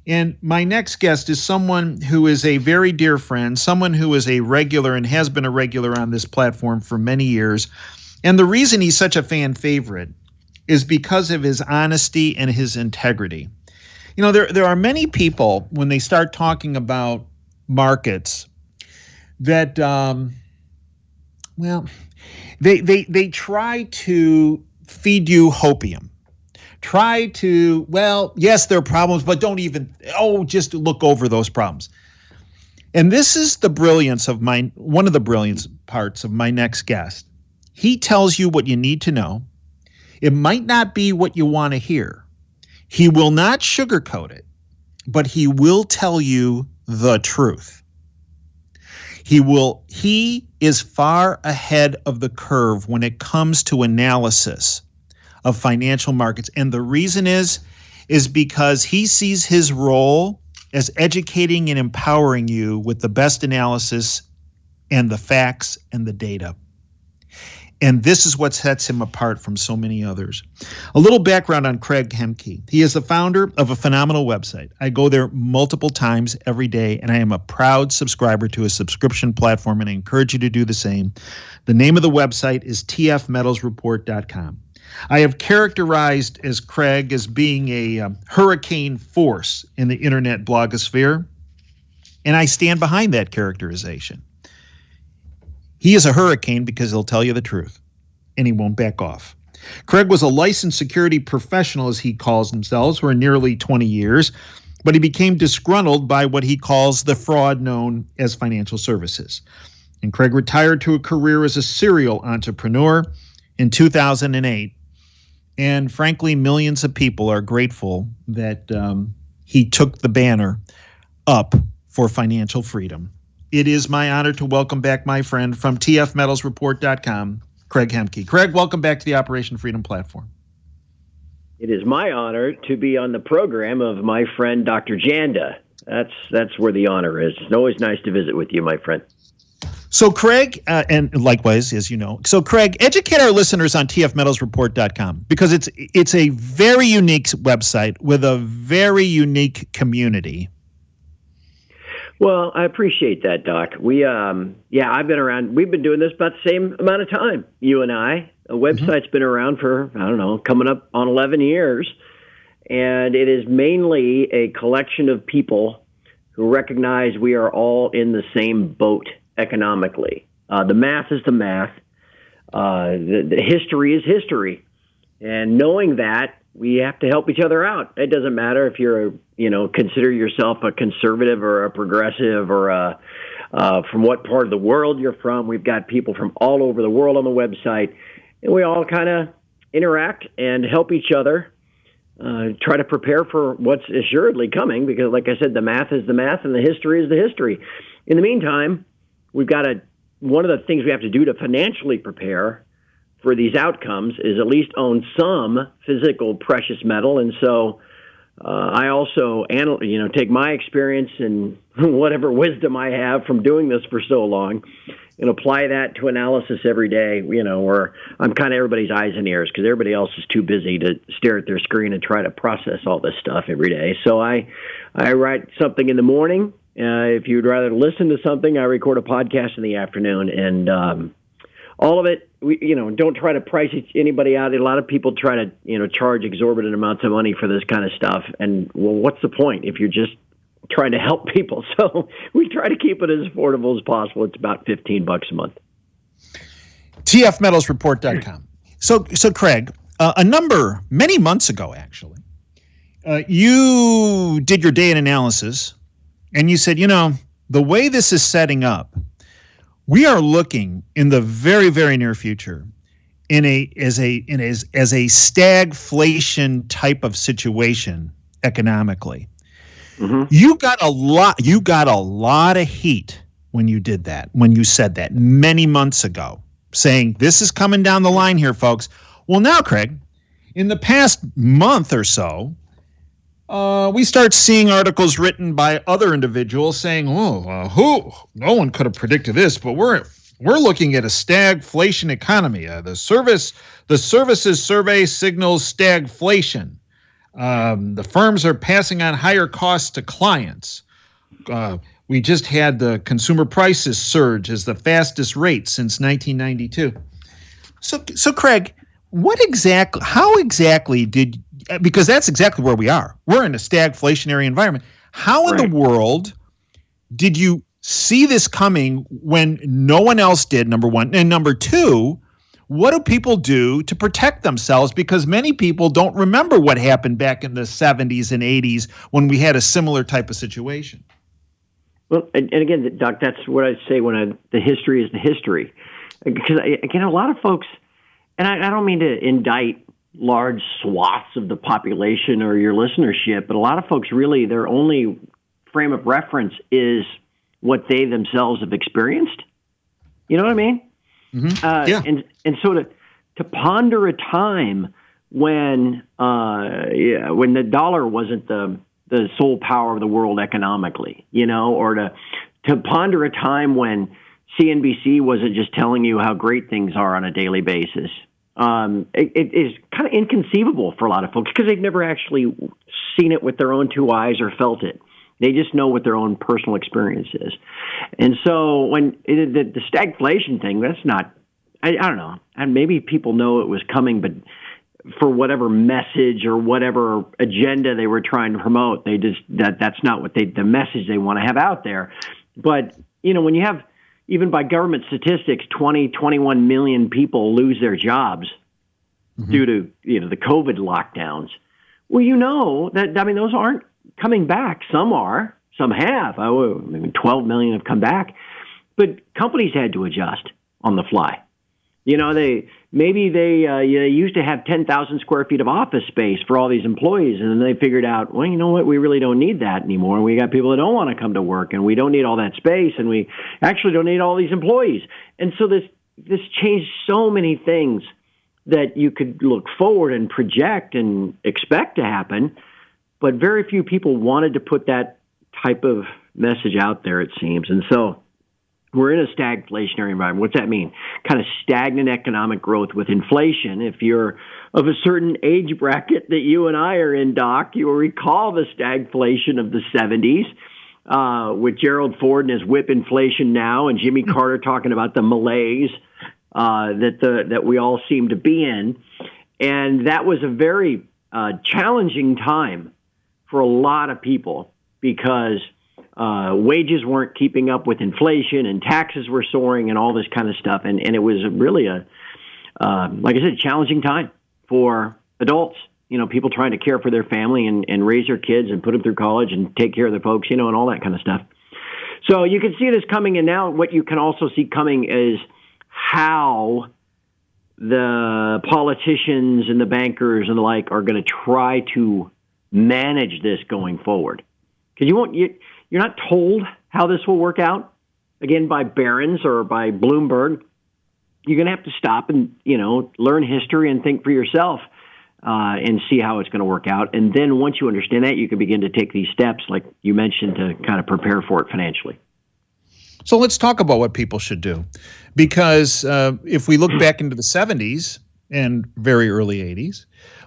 And my next guest is someone who is a very dear friend, someone who is a regular and has been a regular on this platform for many years. And the reason he's such a fan favorite is because of his honesty and his integrity. You know, there are many people when they start talking about markets that, they try to feed you hopium. Try to, well, yes, there are problems, but don't even, just look over those problems. And this is the brilliance of one of the brilliance parts of my next guest. He tells you what you need to know. It might not be what you want to hear. He will not sugarcoat it, but he will tell you the truth. He is far ahead of the curve when it comes to analysis of financial markets. And the reason is because he sees his role as educating and empowering you with the best analysis and the facts and the data. And this is what sets him apart from so many others. A little background on Craig Hemke. He is the founder of a phenomenal website. I go there multiple times every day, and I am a proud subscriber to a subscription platform, and I encourage you to do the same. The name of the website is tfmetalsreport.com. I have characterized as Craig as being a hurricane force in the internet blogosphere, and I stand behind that characterization. He is a hurricane because he'll tell you the truth, and he won't back off. Craig was a licensed security professional, as he calls himself, for nearly 20 years, but he became disgruntled by what he calls the fraud known as financial services. And Craig retired to a career as a serial entrepreneur in 2008. And frankly, millions of people are grateful that he took the banner up for financial freedom. It is my honor to welcome back my friend from tfmetalsreport.com, Craig Hemke. Craig, welcome back to the Operation Freedom platform. It is my honor to be on the program of my friend, Dr. Janda. That's where the honor is. It's always nice to visit with you, my friend. So Craig, and likewise, as you know, so Craig, educate our listeners on tfmetalsreport.com because it's a very unique website with a very unique community. Well, I appreciate that, Doc. I've been around. We've been doing this about the same amount of time, you and I. A website's been around for, coming up on 11 years, and it is mainly a collection of people who recognize we are all in the same boat economically. The math is the math. The history is history. And knowing that, we have to help each other out. It doesn't matter if you're, consider yourself a conservative or a progressive or from what part of the world you're from. We've got people from all over the world on the website, and we all kind of interact and help each other, try to prepare for what's assuredly coming because, like I said, the math is the math and the history is the history. In the meantime, we've got one of the things we have to do to financially prepare for these outcomes is at least own some physical precious metal. And so I also take my experience and whatever wisdom I have from doing this for so long and apply that to analysis every day, where I'm kind of everybody's eyes and ears because everybody else is too busy to stare at their screen and try to process all this stuff every day. So I write something in the morning. If you'd rather listen to something, I record a podcast in the afternoon, and all of it, don't try to price anybody out. A lot of people try to, charge exorbitant amounts of money for this kind of stuff. And, well, what's the point if you're just trying to help people? So we try to keep it as affordable as possible. It's about $15 a month. tfmetalsreport.com. So Craig, many months ago, actually, you did your day in analysis, and you said, the way this is setting up, we are looking in the very, very near future as a stagflation type of situation economically. Mm-hmm. You got a lot of heat when you did that, when you said that many months ago, saying this is coming down the line here, folks. Well, now, Craig, in the past month or so, we start seeing articles written by other individuals saying, no one could have predicted this, but we're looking at a stagflation economy. The services survey signals stagflation. The firms are passing on higher costs to clients. We just had the consumer prices surge as the fastest rate since 1992. So Craig, how exactly because that's exactly where we are. We're in a stagflationary environment. How in the world did you see this coming when no one else did, number one? And number two, what do people do to protect themselves? Because many people don't remember what happened back in the 70s and 80s when we had a similar type of situation. Well, and again, Doc, that's what I say when the history is the history. Because, again, a lot of folks, and I don't mean to indict large swaths of the population or your listenership, but a lot of folks really, their only frame of reference is what they themselves have experienced. You know what I mean? Mm-hmm. Yeah. And so to ponder a time when the dollar wasn't the sole power of the world economically, or to ponder a time when CNBC wasn't just telling you how great things are on a daily basis. It is kind of inconceivable for a lot of folks because they've never actually seen it with their own two eyes or felt it. They just know what their own personal experience is. And so when the stagflation thing, that's not, I don't know, and maybe people know it was coming, but for whatever message or whatever agenda they were trying to promote, that's not what the message they want to have out there. But, when you have, even by government statistics, 21 million people lose their jobs due to, the COVID lockdowns. Well, those aren't coming back. Some are, some have. 12 million have come back, but companies had to adjust on the fly. They used to have 10,000 square feet of office space for all these employees, and then they figured out, well, you know what, we really don't need that anymore. We got people that don't want to come to work, and we don't need all that space, and we actually don't need all these employees. And so this changed so many things that you could look forward and project and expect to happen, but very few people wanted to put that type of message out there, it seems. And so we're in a stagflationary environment. What's that mean? Kind of stagnant economic growth with inflation. If you're of a certain age bracket that you and I are in, Doc, you will recall the stagflation of the 70s with Gerald Ford and his whip inflation now, and Jimmy Carter talking about the malaise that we all seem to be in. And that was a very challenging time for a lot of people because wages weren't keeping up with inflation and taxes were soaring and all this kind of stuff. And it was really like I said, challenging time for adults, people trying to care for their family and raise their kids and put them through college and take care of their folks, and all that kind of stuff. So you can see this coming. And now what you can also see coming is how the politicians and the bankers and the like are going to try to manage this going forward. Because you're not told how this will work out, again, by Barron's or by Bloomberg. You're going to have to stop and, learn history and think for yourself and see how it's going to work out. And then once you understand that, you can begin to take these steps, like you mentioned, to kind of prepare for it financially. So let's talk about what people should do. Because if we look back into the 70s and very early 80s,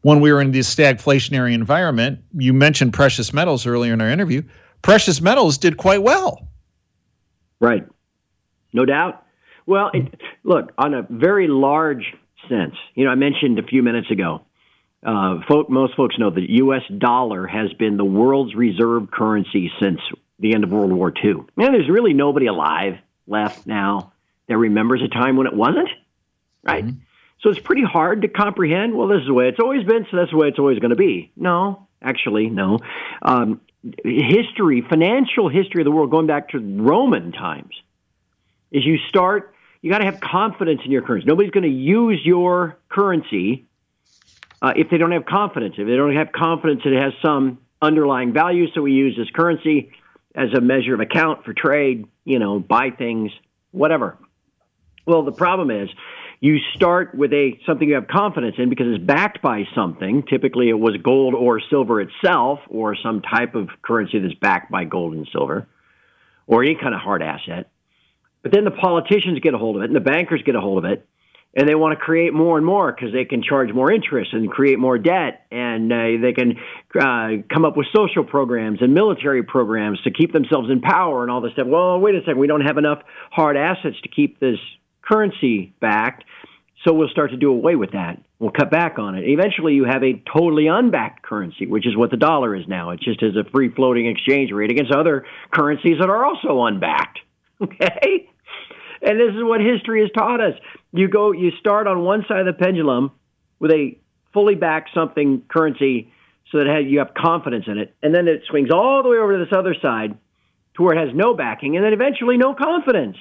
when we were in this stagflationary environment, you mentioned precious metals earlier in our interview. Precious metals did quite well. Right. No doubt. Well, look, on a very large sense, I mentioned a few minutes ago, most folks know the U.S. dollar has been the world's reserve currency since the end of World War II. Man, there's really nobody alive left now that remembers a time when it wasn't, right? Mm-hmm. So it's pretty hard to comprehend. Well, this is the way it's always been, so that's the way it's always going to be. No, actually, no. Financial history of the world, going back to Roman times, is you got to have confidence in your currency. Nobody's going to use your currency if they don't have confidence. If they don't have confidence that it has some underlying value, so we use this currency as a measure of account for trade, buy things, whatever. Well, the problem is you start with something you have confidence in because it's backed by something. Typically, it was gold or silver itself, or some type of currency that's backed by gold and silver, or any kind of hard asset. But then the politicians get a hold of it, and the bankers get a hold of it, And they want to create more and more because they can charge more interest and create more debt, and they can come up with social programs and military programs to keep themselves in power and all this stuff. Well, wait a second, we don't have enough hard assets to keep this currency backed, so we'll start to do away with that. We'll cut back on it. Eventually, you have a totally unbacked currency, which is what the dollar is now. It just has a free-floating exchange rate against other currencies that are also unbacked. Okay? And this is what history has taught us. You start on one side of the pendulum with a fully backed something currency so that you have confidence in it, and then it swings all the way over to this other side to where it has no backing, and then eventually no confidence.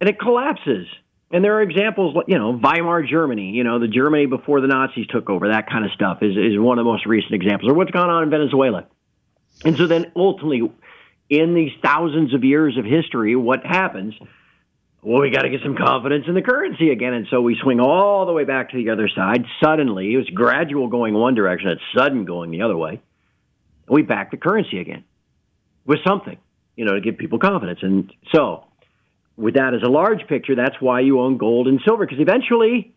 And it collapses. And there are examples, Weimar Germany, the Germany before the Nazis took over, that kind of stuff is one of the most recent examples, or what's gone on in Venezuela. And so then ultimately, in these thousands of years of history, what happens? Well, we got to get some confidence in the currency again. And so we swing all the way back to the other side. Suddenly, it was gradual going one direction, it's sudden going the other way. And we back the currency again with something, to give people confidence. And so with that as a large picture, that's why you own gold and silver, because eventually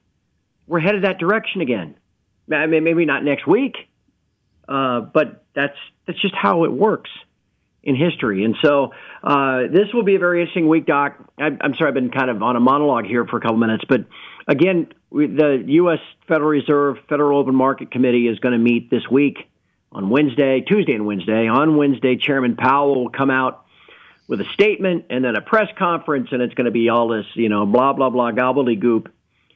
we're headed that direction again. Maybe not next week, but that's just how it works in history. And so this will be a very interesting week, Doc. I'm sorry, I've been kind of on a monologue here for a couple minutes, but again, the U.S. Federal Reserve Federal Open Market Committee is going to meet this week on Tuesday and Wednesday. On Wednesday, Chairman Powell will come out with a statement and then a press conference, and it's going to be all this, blah, blah, blah, gobbledygook.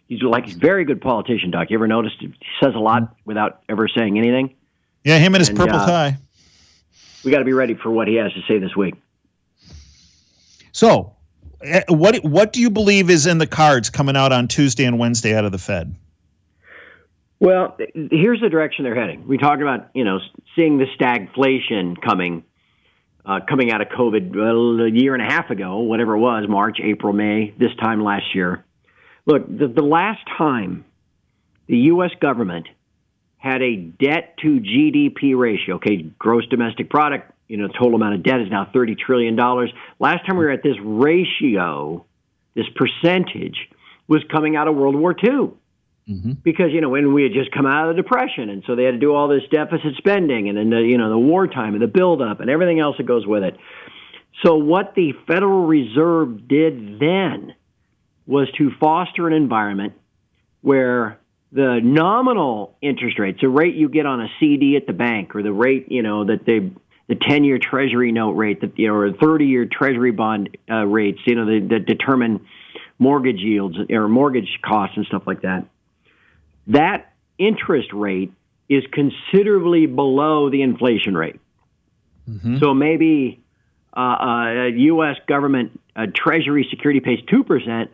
He's a very good politician, Doc. You ever noticed he says a lot without ever saying anything? Yeah, him and his purple tie. We got to be ready for what he has to say this week. So, what do you believe is in the cards coming out on Tuesday and Wednesday out of the Fed? Well, here's the direction they're heading. We talked about, seeing the stagflation coming out of COVID a year and a half ago, whatever it was, March, April, May, this time last year. Look, the last time the U.S. government had a debt to GDP ratio, gross domestic product, total amount of debt is now $30 trillion. Last time we were at this ratio, this percentage, was coming out of World War II. Mm-hmm. Because, when we had just come out of the Depression, and so they had to do all this deficit spending, and then the wartime and the buildup and everything else that goes with it. So what the Federal Reserve did then was to foster an environment where the nominal interest rates, the rate you get on a CD at the bank, or the rate, that the 10-year Treasury note rate, or 30-year Treasury bond rates, that determine mortgage yields or mortgage costs and stuff like that. That interest rate is considerably below the inflation rate. Mm-hmm. So maybe a U.S. government Treasury security pays 2%,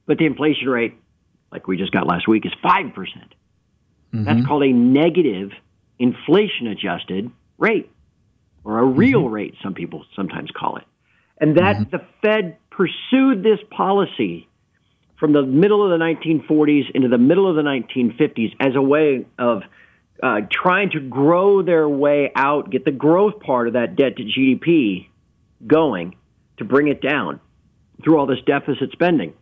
but the inflation rate, like we just got last week, is 5%. Mm-hmm. That's called a negative inflation-adjusted rate, or a real rate, some people sometimes call it. And that the Fed pursued this policy from the middle of the 1940s into the middle of the 1950s as a way of trying to grow their way out, get the growth part of that debt to GDP going, to bring it down through all this deficit spending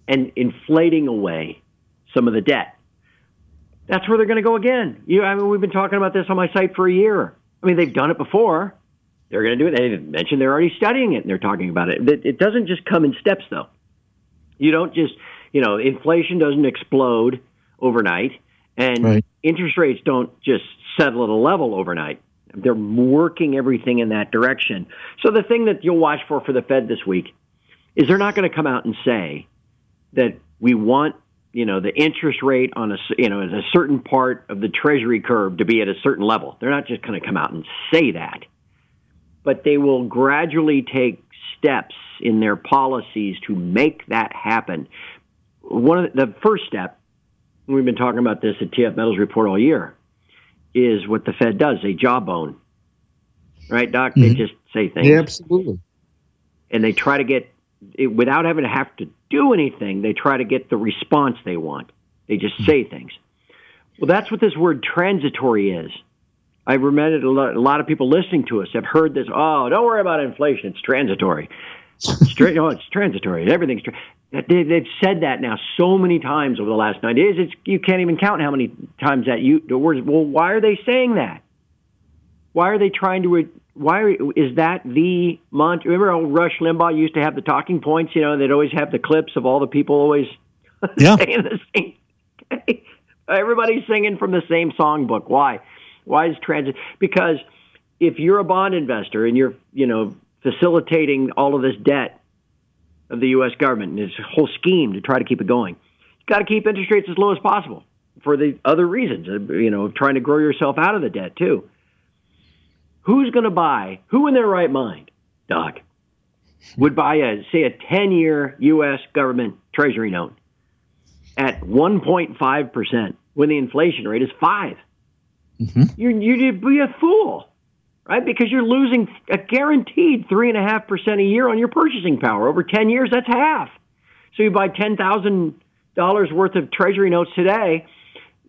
and inflating away some of the debt. That's where they're going to go again. We've been talking about this on my site for a year. They've done it before. They're going to do it. They mentioned they're already studying it, and they're talking about it. It doesn't just come in steps, though. You don't just, inflation doesn't explode overnight, and interest rates don't just settle at a level overnight. They're working everything in that direction. So the thing that you'll watch for the Fed this week is they're not going to come out and say that we want, the interest rate on a certain part of the Treasury curve to be at a certain level. They're not just going to come out and say that, but they will gradually take steps in their policies to make that happen. The first step, and we've been talking about this at TF Metals Report all year, is what the Fed does, a jawbone. Right, Doc? Mm-hmm. They just say things. Yeah, absolutely. And they try to get, without having to have to do anything, they try to get the response they want. They just say things. Well, that's what this word transitory is. I remember a lot of people listening to us have heard this, don't worry about inflation, it's transitory. It's transitory. Everything's They've said that now so many times over the last 9 days. You can't even count how many times the words. Well, why are they saying that? Why are they trying to? Is that the mantra? Remember how Rush Limbaugh used to have the talking points? They'd always have the clips of all the people always saying the same. Everybody's singing from the same songbook. Why? Why is transit? Because if you're a bond investor and you're facilitating all of this debt of the U.S. government and this whole scheme to try to keep it going, you've got to keep interest rates as low as possible for the other reasons, trying to grow yourself out of the debt too. Who's going to buy? Who in their right mind, Doc, would buy a 10-year U.S. government treasury note at 1.5% when the inflation rate is 5%? Mm-hmm. You'd be a fool, right? Because you're losing a guaranteed 3.5% a year on your purchasing power. Over 10 years, that's half. So you buy $10,000 worth of treasury notes today.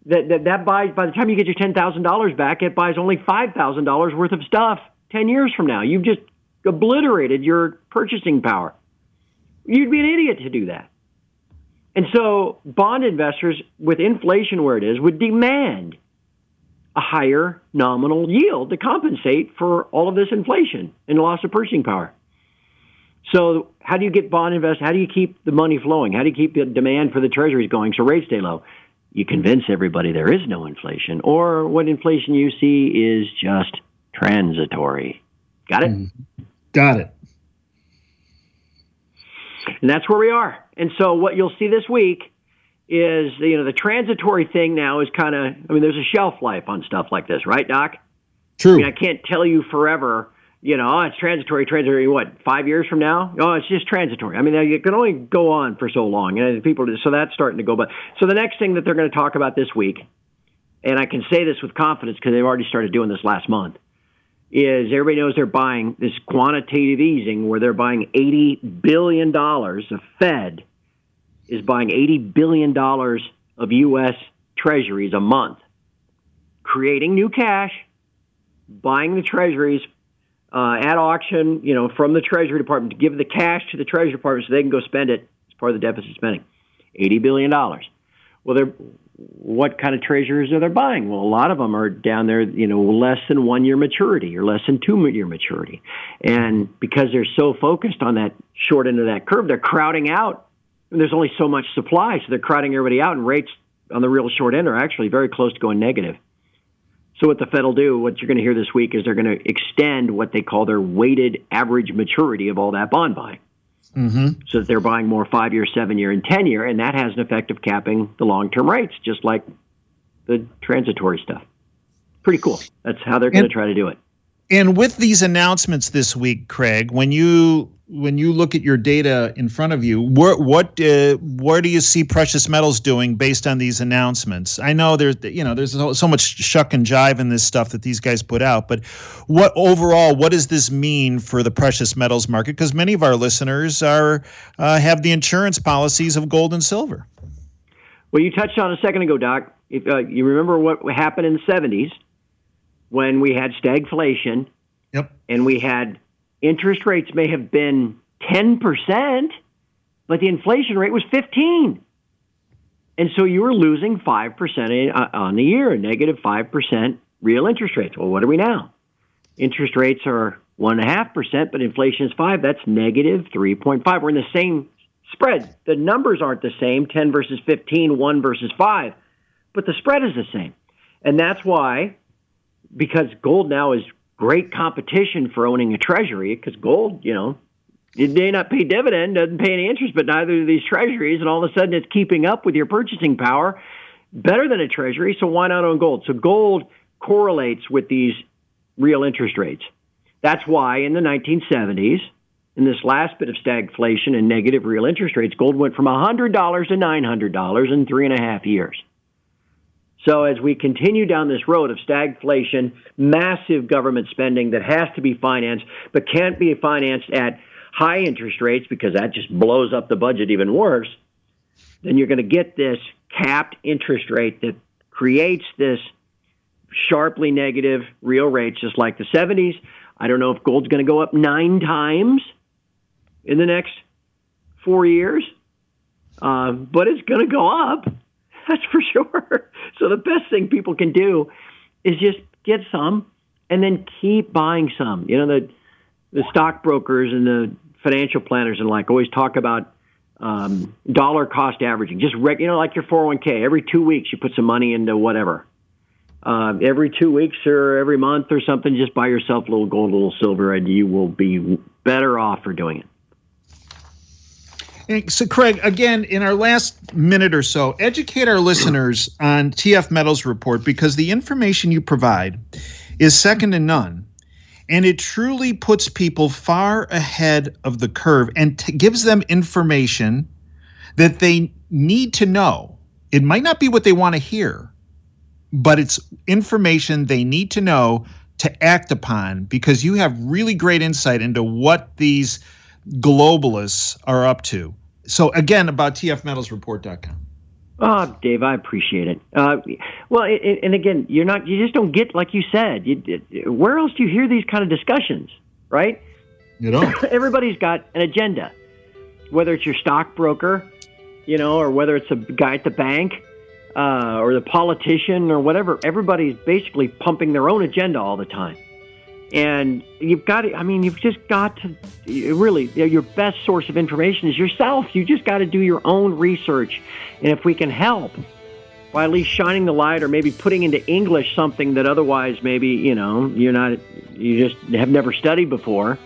That buys, by the time you get your $10,000 back, it buys only $5,000 worth of stuff 10 years from now. You've just obliterated your purchasing power. You'd be an idiot to do that. And so bond investors, with inflation where it is, would demand a higher nominal yield to compensate for all of this inflation and loss of purchasing power. So how do you get bond investors? How do you keep the money flowing? How do you keep the demand for the treasuries going so rates stay low? You convince everybody there is no inflation, or what inflation you see is just transitory. Got it? Got it. And that's where we are. And so what you'll see this week is, the transitory thing now is kind of, there's a shelf life on stuff like this, right, Doc? True. I can't tell you forever, it's transitory, what, 5 years from now? Oh, it's just transitory. It can only go on for so long. So that's starting to go. But so the next thing that they're going to talk about this week, and I can say this with confidence because they've already started doing this last month, is everybody knows they're buying this quantitative easing where they're buying $80 billion. The Fed is buying $80 billion of U.S. treasuries a month, creating new cash, buying the treasuries at auction, from the Treasury Department to give the cash to the Treasury Department so they can go spend it as part of the deficit spending. $80 billion. Well, what kind of treasuries are they buying? Well, a lot of them are down there, less than 1 year maturity or less than 2 year maturity. And because they're so focused on that short end of that curve, they're crowding out. And there's only so much supply, so they're crowding everybody out, and rates on the real short end are actually very close to going negative. So what the Fed will do, what you're going to hear this week, is they're going to extend what they call their weighted average maturity of all that bond buying. Mm-hmm. So that they're buying more 5 year, 7 year, and 10 year, and that has an effect of capping the long-term rates, just like the transitory stuff. Pretty cool. That's how they're going to try to do it. And with these announcements this week, Craig, when you look at your data in front of you, what do you see precious metals doing based on these announcements? I know there's so much shuck and jive in this stuff that these guys put out, but what does this mean for the precious metals market? Because many of our listeners have the insurance policies of gold and silver. Well, you touched on a second ago, Doc. If you remember what happened in the 70s when we had stagflation, yep, and we had interest rates may have been 10%, but the inflation rate was 15%. And so you were losing 5% on the year, negative 5% real interest rates. Well, what are we now? Interest rates are 1.5%, but inflation is 5%. That's negative 3.5%. We're in the same spread. The numbers aren't the same, 10 versus 15, 1 versus 5, but the spread is the same. And that's why, because gold now is great competition for owning a treasury, because gold, it may not pay dividend, doesn't pay any interest, but neither do these treasuries, and all of a sudden it's keeping up with your purchasing power better than a treasury, so why not own gold? So gold correlates with these real interest rates. That's why in the 1970s, in this last bit of stagflation and negative real interest rates, gold went from $100 to $900 in 3.5 years. So as we continue down this road of stagflation, massive government spending that has to be financed, but can't be financed at high interest rates because that just blows up the budget even worse, then you're going to get this capped interest rate that creates this sharply negative real rates, just like the 70s. I don't know if gold's going to go up 9 times in the next 4 years. but it's going to go up. That's for sure. So the best thing people can do is just get some and then keep buying some. You know, the stockbrokers and the financial planners and like always talk about dollar cost averaging. Just like your 401k. Every 2 weeks you put some money into whatever. Every 2 weeks or every month or something, just buy yourself a little gold, a little silver, and you will be better off for doing it. So, Craig, again, in our last minute or so, educate our listeners on TF Metals Report, because the information you provide is second to none. And it truly puts people far ahead of the curve and gives them information that they need to know. It might not be what they want to hear, but it's information they need to know to act upon, because you have really great insight into what these globalists are up to. So again, about tfmetalsreport.com. Oh, Dave, I appreciate it. Well, and again, you just don't get, like you said, where else do you hear these kind of discussions, right? You don't. Everybody's got an agenda, whether it's your stockbroker, or whether it's a guy at the bank, or the politician or whatever. Everybody's basically pumping their own agenda all the time. And you've just got to really, your best source of information is yourself. You just got to do your own research. And if we can help by at least shining the light or maybe putting into English something that otherwise maybe, you just have never studied before,